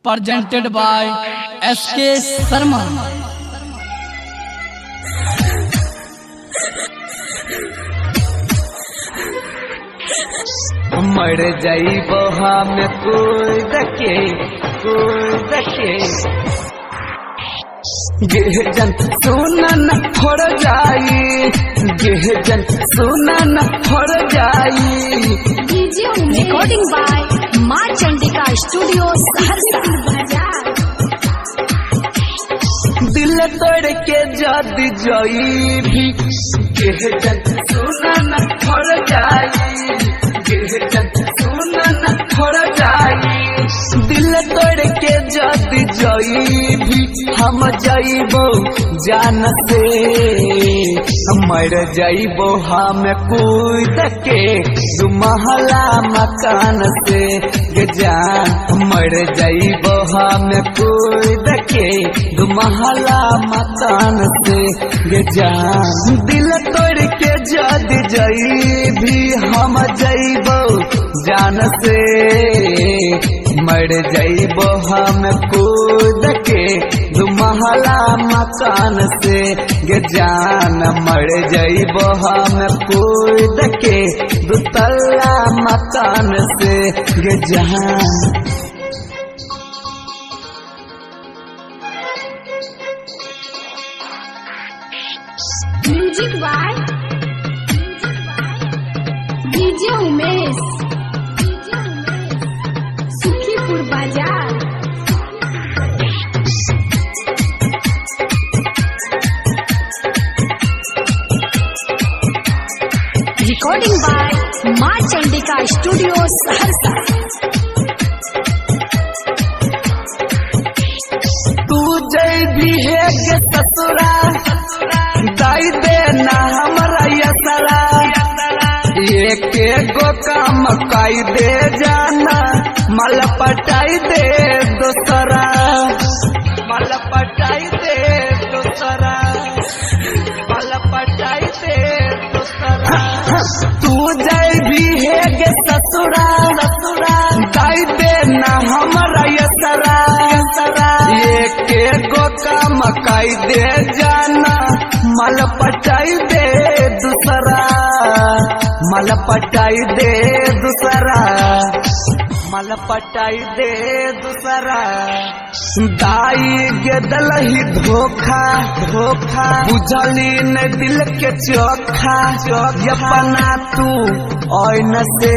presented by SK Sharma. मर जाइबो हम कूद के गेहजन सुनन फड़ जाई गेहजन सुनन फड़ जाई। रिकॉर्डिंग बाय माँ चंडिका स्टूडियो सहरसा। दिल तोड़ के जद जाई भी गेहजन सुनन फड़ जाई गेहजन सुनन फड़ जाई। दिल तोड़ के जद जाई भी हम जाइबो जान से मर जाइबो हम कूद के दू महला मकान से गे जान मर जाइबो हम कूद के दू महला मकान से गे जान। दिल तोड़ के जद जाई भी हम जाइबो जान से मर जाइबो हम कूद के दू महला मकान से गे जान मर जाइबो हम कूद के दू तल्ला मकान से गे जान। Music by DJ Umesh, Sukhipur बाजार। रिकॉर्डिंग बाय माँ चंडिका स्टूडियो सहरसा। तू जय भी है के ससुरा दाई देना हमारा यसरा एक गो काम काई दे जाना मल पटाई दे दोसरा मल पटाई दे दोसरा मल पटाई दे दोसरा। तू जय भी है गे ससुरा दाई देना हमारा यसरा एक गो काम काई दे जाना मल पटाई दे दूसरा मल पटाई दे दूसरा मल पटाई दे दूसरा। दाई गे दलही धोखा बुझली न दिल के चोखा अपना तू ओइन से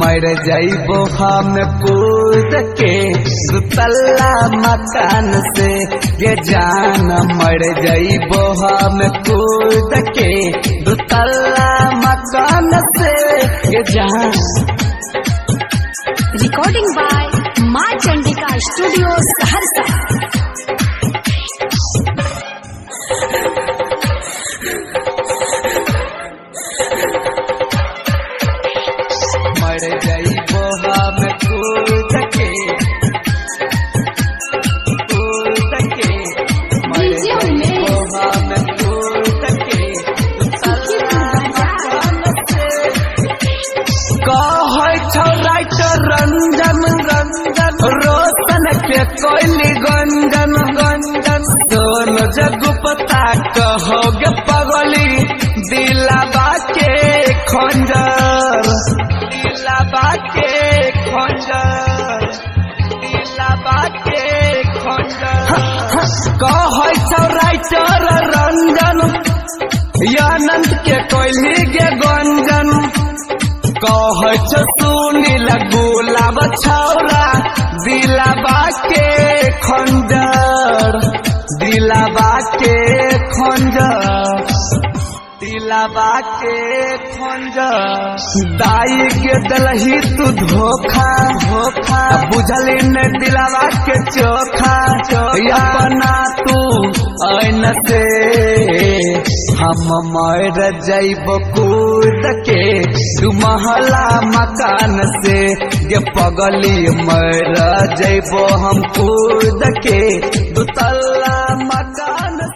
मर जाइबो हम कूद के दू तल्ला मकान से गे जान मर जाइबो हम कूद के दू तल्ला मकान से गे जान। रिकॉर्डिंग बाय माँ चंडिका स्टूडियो सहरसा। मर जाइबो हम कूद के मर जाइबो हम कूद के कहै छौ राइटर रंजन रोशन के कोयली गंजन दोनों जगुपता कहोगे पगली दिलाबा के खंजर दिलाबा के खंजर दिलाबा के खंजर। कहै छौ राइटर रंजन अनंत के कोयली गे गंजन कहै छौ सुनील गुलाब छौरा दिलाबा के खंजर दिलाबा के खंजर दिलाबा के खंजर। दाई के दलही तू धोखा बुझली न दिलाबा के चोखा अपना तू ऐन से हम मर जाइबो कूद के दू महला मकान से गे पगली मर जाइबो हम कूद के दू तल्ला मकान।